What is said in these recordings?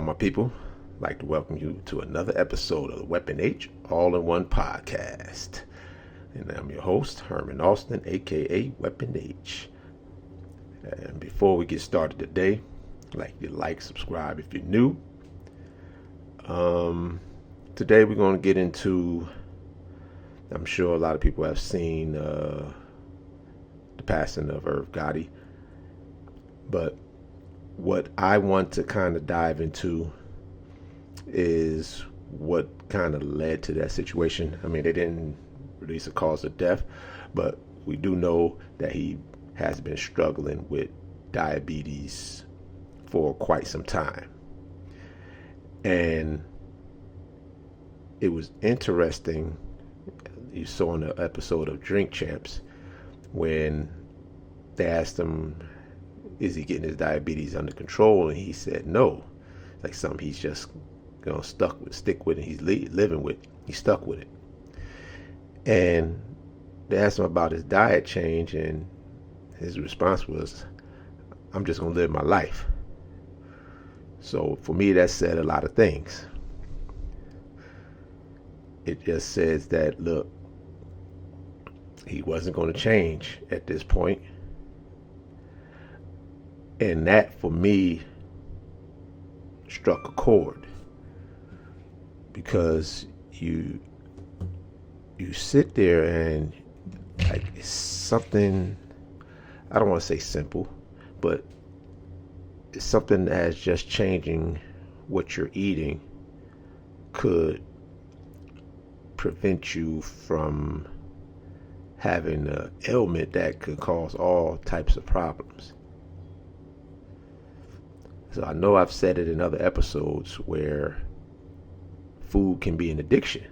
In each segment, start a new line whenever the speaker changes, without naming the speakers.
my people? I'd like to welcome you to another episode of the Weapon H All-in-One Podcast. And I'm your host, Herman Austin, aka Weapon H. And before we get started today, I'd like you to subscribe if you're new. Today we're going to get into, I'm sure a lot of people have seen the passing of Irv Gotti. But what I want to kind of dive into is what kind of led to that situation. I mean, they didn't release a cause of death, but we do know that he has been struggling with diabetes for quite some time. And it was interesting, you saw in the episode of Drink Champs, when they asked him, is he getting his diabetes under control? And he said no. It's like something he's just stick with, and he's living with. He's stuck with it. And they asked him about his diet change, and his response was, I'm just going to live my life. So for me, that said a lot of things. It just says that, look, he wasn't going to change at this point. And that, for me, struck a chord, because you sit there and, like, it's something, I don't want to say simple, but it's something as just changing what you're eating could prevent you from having an ailment that could cause all types of problems. So I know I've said it in other episodes where food can be an addiction.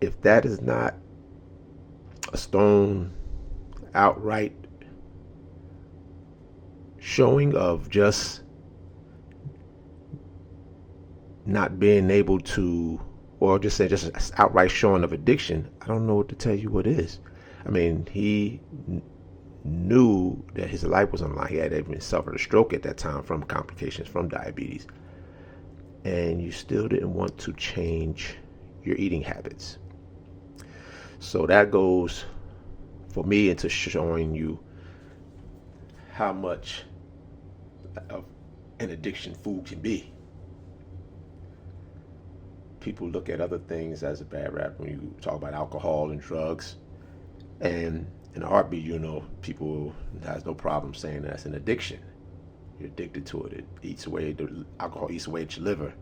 If that is not a stone outright showing of just not being able to, or just say just an outright showing of addiction, I don't know what to tell you what is. I mean, he knew that his life was on the line. He had even suffered a stroke at that time from complications from diabetes. And you still didn't want to change your eating habits. So that goes, for me, into showing you how much of an addiction food can be. People look at other things as a bad rap when you talk about alcohol and drugs. And in a heartbeat, people has no problem saying that's an addiction. You're addicted to it. It eats away, the alcohol eats away at your liver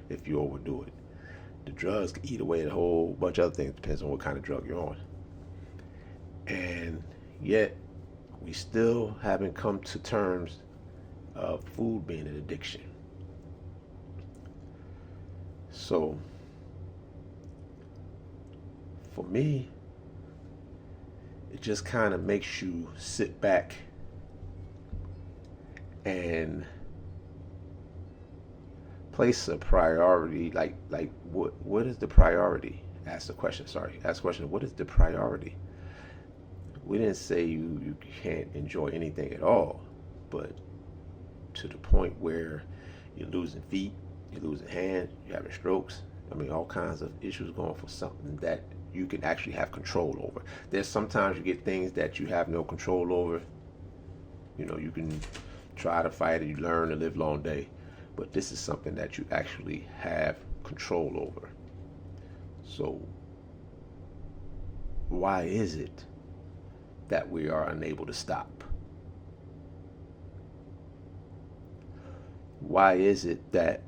if you overdo it. The drugs eat away a whole bunch of other things. Depends on what kind of drug you're on. And yet, we still haven't come to terms of food being an addiction. So, for me, it just kind of makes you sit back and place a priority. Like what is the priority? Ask the question. What is the priority? We didn't say you can't enjoy anything at all, but to the point where you're losing feet, you're losing hands, you're having strokes. I mean, all kinds of issues going for something that you can actually have control over. There's sometimes you get things that you have no control over. You can try to fight it, you learn to live long day, but this is something that you actually have control over. So why is it that we are unable to stop? Why is it that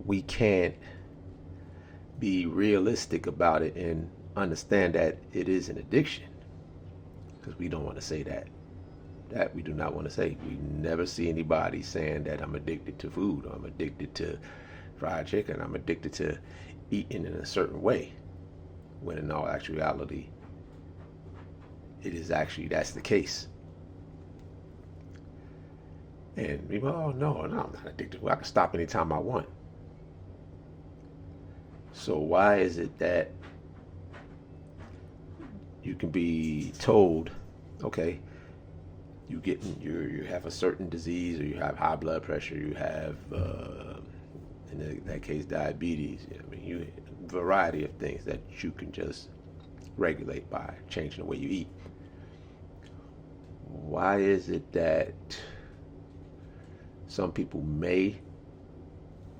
we can't be realistic about it and understand that it is an addiction? Because we don't want to say that. That we do not want to say. We never see anybody saying that I'm addicted to food, or I'm addicted to fried chicken, I'm addicted to eating in a certain way, when in all actuality, it is actually, that's the case. And people, oh no, I'm not addicted. I can stop anytime I want. So why is it that you can be told, okay, you have a certain disease, or you have high blood pressure, you have in that case diabetes. I mean, you a variety of things that you can just regulate by changing the way you eat. Why is it that some people may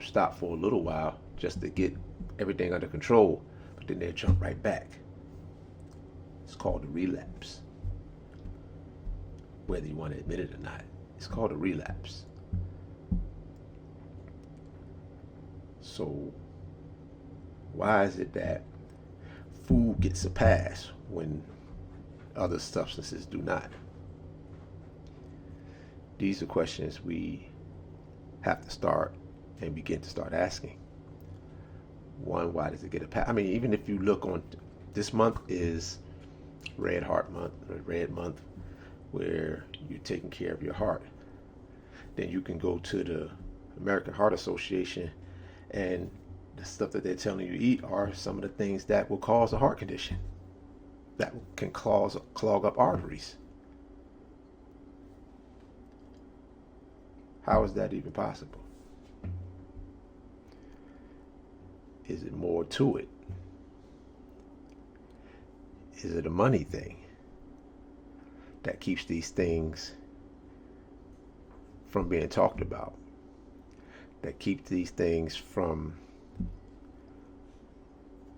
stop for a little while just to get everything under control, but then they'll jump right back? It's called a relapse. Whether you want to admit it or not, it's called a relapse. So why is it that food gets a pass when other substances do not? These are questions we have to start and begin to start asking. One, why does it get a pass? I mean, even if you look on, this month is Red Heart Month, or Red Month, where you're taking care of your heart. Then you can go to the American Heart Association, and the stuff that they're telling you to eat are some of the things that will cause a heart condition, that can clog up arteries. How is that even possible? Is it more to it? Is it a money thing that keeps these things from being talked about, that keeps these things from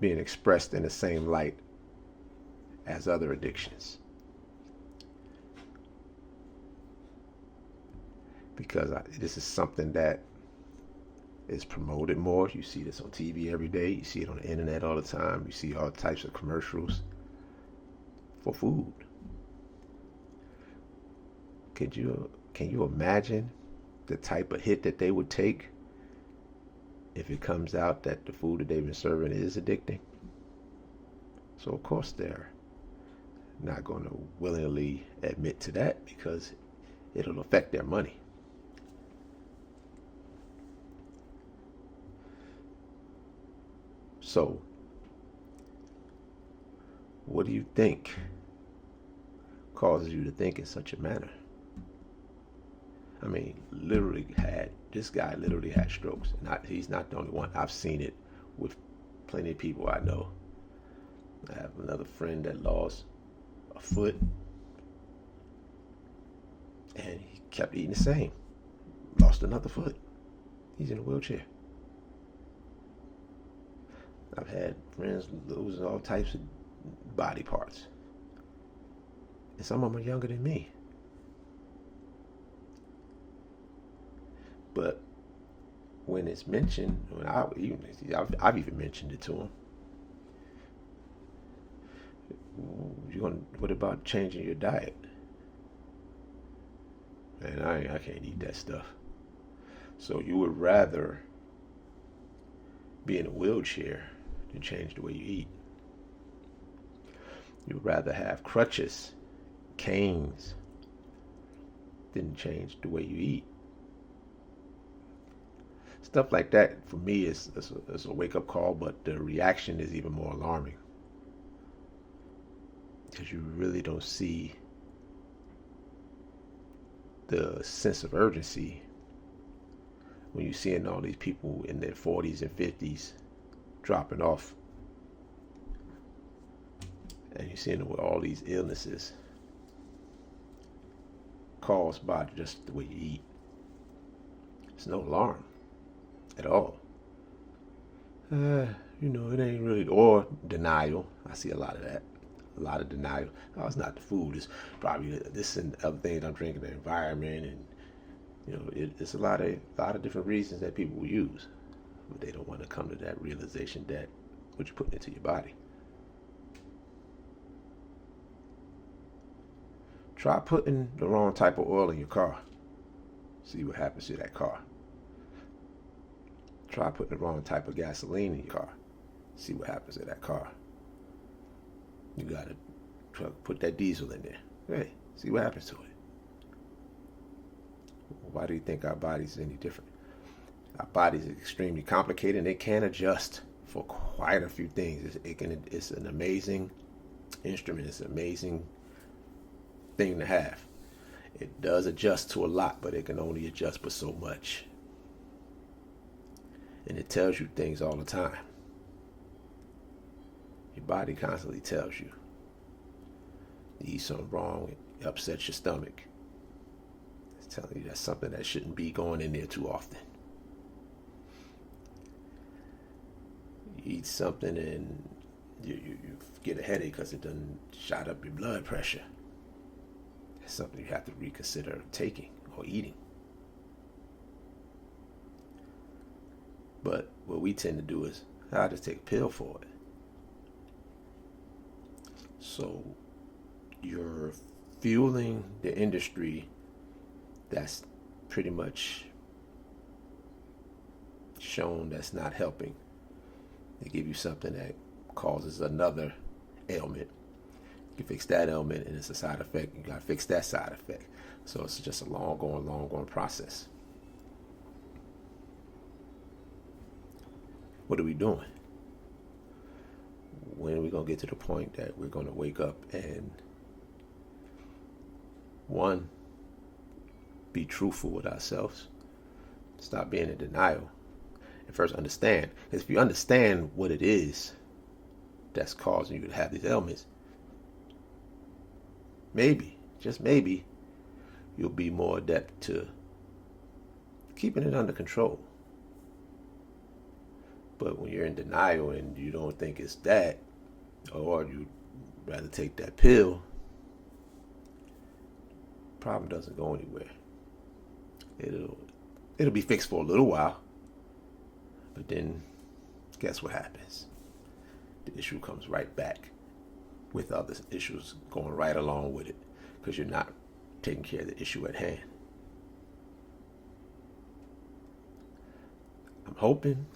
being expressed in the same light as other addictions? Because this is something that is promoted more. You see this on TV every day. You see it on the internet all the time. You see all types of commercials for food. Can you imagine the type of hit that they would take if it comes out that the food that they've been serving is addicting? So of course they're not going to willingly admit to that, because it'll affect their money. So, what do you think causes you to think in such a manner? I mean, this guy literally had strokes. And he's not the only one. I've seen it with plenty of people I know. I have another friend that lost a foot, and he kept eating the same. Lost another foot. He's in a wheelchair. I've had friends lose all types of body parts, and some of them are younger than me. But when it's mentioned, I've even mentioned it to them. What about changing your diet? Man, I can't eat that stuff. So you would rather be in a wheelchair than change the way you eat. You would rather have crutches, canes, than change the way you eat. Stuff like that, for me, is a wake-up call, but the reaction is even more alarming, because you really don't see the sense of urgency when you're seeing all these people in their 40s and 50s dropping off, and you're seeing them with all these illnesses caused by just the way you eat. It's no alarm at all. It ain't really, or denial. I see a lot of that. A lot of denial. Oh, it's not the food. It's probably this and other things I'm drinking, the environment, and it's a lot of different reasons that people will use, but they don't want to come to that realization that what you're putting into your body. Try putting the wrong type of oil in your car. See what happens to that car. Try putting the wrong type of gasoline in your car. See what happens to that car. You gotta put that diesel in there. Hey, see what happens to it. Why do you think our bodies are any different? Our bodies are extremely complicated, and they can adjust for quite a few things. It's an amazing instrument. It's an amazing thing to have. It does adjust to a lot, but it can only adjust for so much. And it tells you things all the time. Your body constantly tells you. You eat something wrong, it upsets your stomach. It's telling you that's something that shouldn't be going in there too often. You eat something and you get a headache because it doesn't shot up your blood pressure. It's something you have to reconsider taking or eating. But what we tend to do is, I just take a pill for it. So you're fueling the industry that's pretty much shown that's not helping. They give you something that causes another ailment. You fix that ailment and it's a side effect. You got to fix that side effect. So it's just a long going process. What are we doing? When are we going to get to the point that we're going to wake up and, one, be truthful with ourselves, stop being in denial, and first understand? Because if you understand what it is that's causing you to have these ailments, maybe, just maybe, you'll be more adept to keeping it under control. But when you're in denial and you don't think it's that, or you'd rather take that pill, the problem doesn't go anywhere. It'll be fixed for a little while, but then guess what happens? The issue comes right back with other issues going right along with it, because you're not taking care of the issue at hand. I'm hoping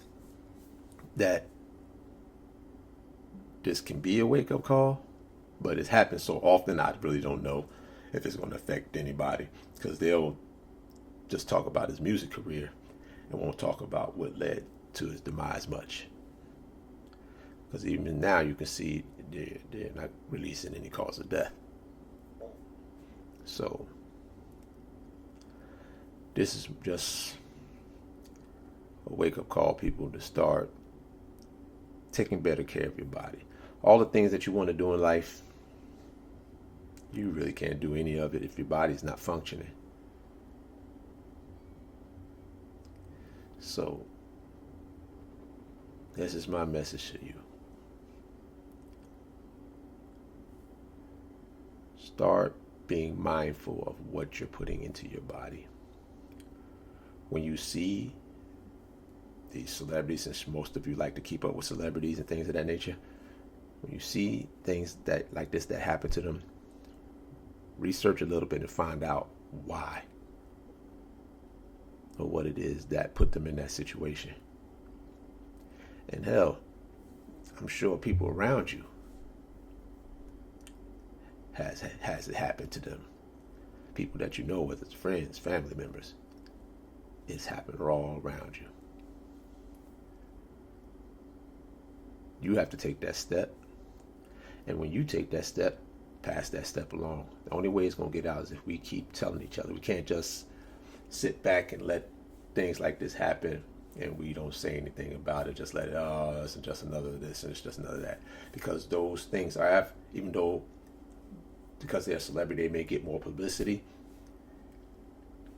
that this can be a wake-up call, but it's happened so often I really don't know if it's going to affect anybody, because they'll just talk about his music career and won't talk about what led to his demise much. Because even now you can see they're not releasing any cause of death. So this is just a wake-up call, people, to start taking better care of your body. All the things that you want to do in life, you really can't do any of it if your body's not functioning. So this is my message to you. Start being mindful of what you're putting into your body. When you see these celebrities, since most of you like to keep up with celebrities and things of that nature, when you see things that like this that happen to them, research a little bit and find out why or what it is that put them in that situation. And hell, I'm sure people around you has it happen to them. People that you know, whether it's friends, family members, it's happened all around you. You have to take that step. And when you take that step, pass that step along. The only way it's going to get out is if we keep telling each other. We can't just sit back and let things like this happen and we don't say anything about it. Just let it, oh, it's just another this and it's just another that. Because those things are, even though because they're a celebrity, they may get more publicity,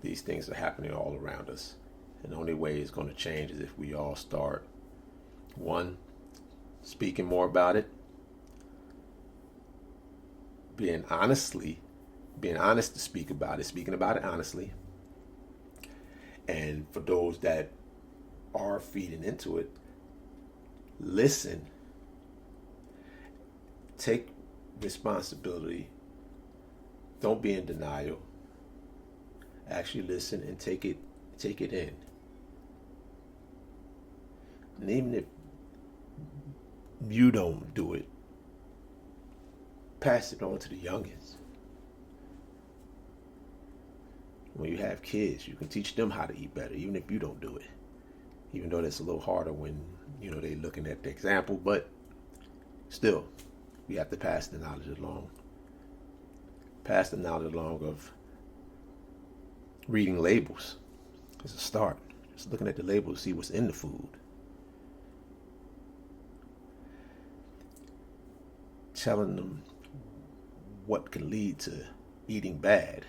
these things are happening all around us. And the only way it's going to change is if we all start, one, speaking more about it, being honest to speak about it, speaking about it honestly. And for those that are feeding into it, listen, take responsibility, don't be in denial, actually listen and take it in. And even if you don't do it, pass it on to the youngins. When you have kids, you can teach them how to eat better, even if you don't do it. Even though that's a little harder when, they're looking at the example, but still, we have to pass the knowledge along. Pass the knowledge along of reading labels is a start. Just looking at the labels to see what's in the food. Telling them what can lead to eating bad.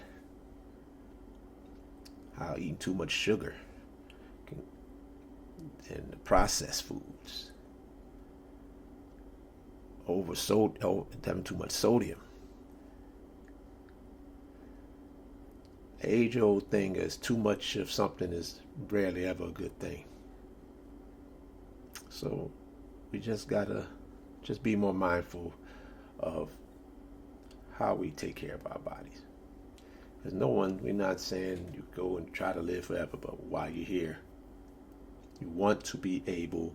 How eating too much sugar and the processed foods. Having too much sodium. Age-old thing is too much of something is rarely ever a good thing. So we just gotta be more mindful of how we take care of our bodies. There's we're not saying you go and try to live forever, but while you're here, you want to be able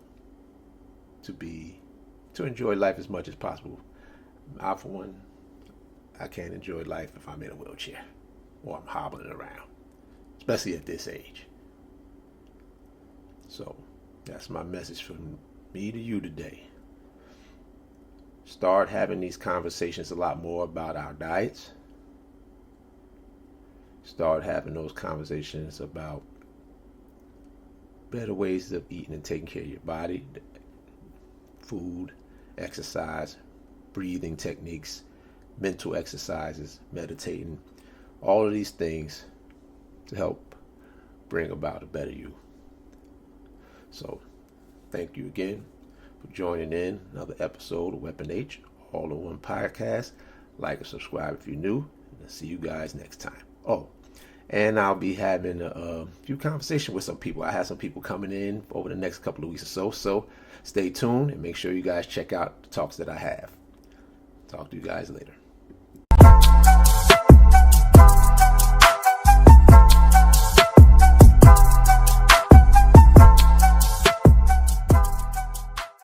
to enjoy life as much as possible. I, for one, I can't enjoy life if I'm in a wheelchair or I'm hobbling around, especially at this age. So that's my message from me to you today. Start having these conversations a lot more about our diets. Start having those conversations about better ways of eating and taking care of your body, food, exercise, breathing techniques, mental exercises, meditating, all of these things to help bring about a better you. So, thank you again for joining in another episode of Weapon H, all in one podcast. Like and subscribe if you're new, and I'll see you guys next time. Oh, and I'll be having a few conversations with some people. I have some people coming in over the next couple of weeks or so. So stay tuned and make sure you guys check out the talks that I have. Talk to you guys later.